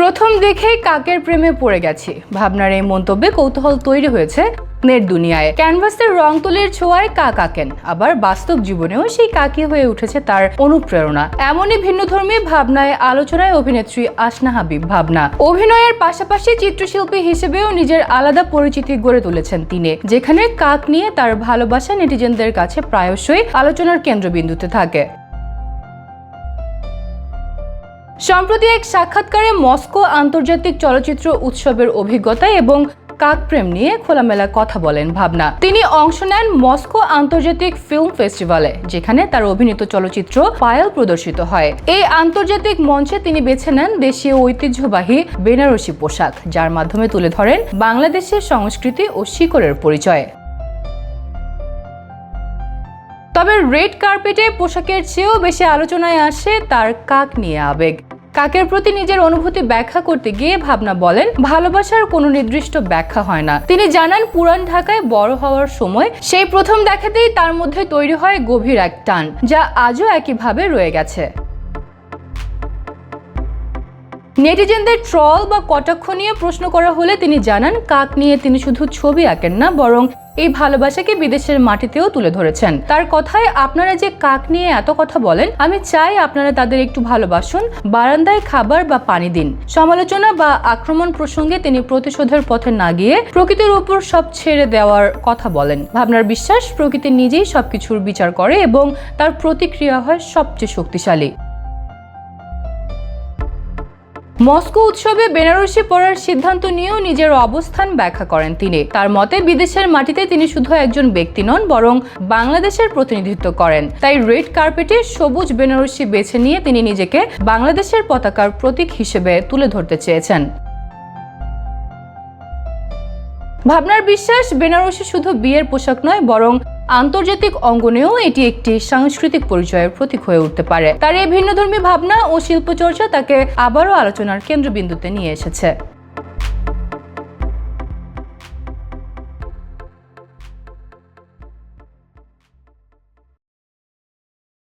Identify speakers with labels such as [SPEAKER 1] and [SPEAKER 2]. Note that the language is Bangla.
[SPEAKER 1] প্রথম দেখেই কাকের প্রেমে পড়ে গেছি, ভাবনার এই মন্তব্যে কৌতূহল তৈরি হয়েছে নেট দুনিয়ায়। ক্যানভাসের রং তুলির ছোঁয়ায় কাক আঁকেন, আবার বাস্তব জীবনেও সেই কাকই হয়ে উঠেছে তার অনুপ্রেরণা। এমনই ভিন্নধর্মী ভাবনায় আলোচনায় অভিনেত্রী আসনা হাবিব ভাবনা। অভিনয়ের পাশাপাশি চিত্রশিল্পী হিসেবেও নিজের আলাদা পরিচিতি গড়ে তুলেছেন তিনি, যেখানে কাক নিয়ে তার ভালোবাসা নেটিজেনদের কাছে প্রায়শই আলোচনার কেন্দ্রবিন্দুতে থাকে। সম্প্রতি এক সাক্ষাৎকারে মস্কো আন্তর্জাতিক চলচ্চিত্র উৎসবের অভিজ্ঞতা এবং কাকপ্রেম নিয়ে খোলামেলা কথা বলেন ভাবনা। তিনি অংশ নেন মস্কো আন্তর্জাতিক ফিল্ম ফেস্টিভ্যালে, যেখানে তার অভিনীত চলচ্চিত্র পায়েল প্রদর্শিত হয়। এই আন্তর্জাতিক মঞ্চে তিনি বেছে নেন দেশীয় ঐতিহ্যবাহী বেনারসি পোশাক, যার মাধ্যমে তুলে ধরেন বাংলাদেশের সংস্কৃতি ও শিকড়ের পরিচয়। তবে রেড কার্পেটে পোশাকের চেয়েও বেশি আলোচনায় আসে তার কাক নিয়ে আবেগ। কাকের প্রতি নিজের অনুভূতি ব্যাখ্যা করতে গিয়ে ভাবনা বলেন, ভালোবাসার কোনো নির্দিষ্ট ব্যাখ্যা হয় না। তিনি জানান, পুরান ঢাকায় বড় হওয়ার সময় সেই প্রথম দেখাতেই তার মধ্যে তৈরি হয় গভীর এক টান, যা আজও একইভাবে রয়ে গেছে। নেটিজেনদের ট্রল বা কটাক্ষ নিয়ে প্রশ্ন করা হলে তিনি জানান, কাক নিয়ে তিনি শুধু ছবি আঁকেন না, বরং এই ভালোবাসাকে বিদেশের মাটিতেও তুলে ধরেছেন। তার কথায়, আপনারা যে কাক নিয়ে এত কথা বলেন, আমি চাই আপনারা তাদের একটু ভালোবাসুন, বারান্দায় খাবার বা পানি দিন। সমালোচনা বা আক্রমণ প্রসঙ্গে তিনি প্রতিশোধের পথে না গিয়ে প্রকৃতির উপর সব ছেড়ে দেওয়ার কথা বলেন। ভাবনার বিশ্বাস, প্রকৃতি নিজেই সবকিছুর বিচার করে এবং তার প্রতিক্রিয়া হয় সবচেয়ে শক্তিশালী। মস্কো উৎসবে বেনারসি পরার সিদ্ধান্ত নিয়েও নিজের অবস্থান ব্যাখ্যা করেন তিনি। তার মতে, বিদেশের মাটিতে তিনি শুধু একজন ব্যক্তি নন, বরং বাংলাদেশের প্রতিনিধিত্ব করেন। তাই রেড কার্পেটে সবুজ বেনারসি বেছে নিয়ে তিনি নিজেকে বাংলাদেশের পতাকার প্রতীক হিসেবে তুলে ধরতে চেয়েছেন। ভাবনার বিশ্বাস, বেনারসি শুধু বিয়ের পোশাক নয়, বরং আন্তর্জাতিক অঙ্গনেও এটি একটি সাংস্কৃতিক পরিচয়ের প্রতীক হয়ে উঠতে পারে। তার এই ভিন্নধর্মী ভাবনা ও শিল্পচর্চা তাকে আবারও আলোচনার কেন্দ্রবিন্দুতে নিয়ে এসেছে।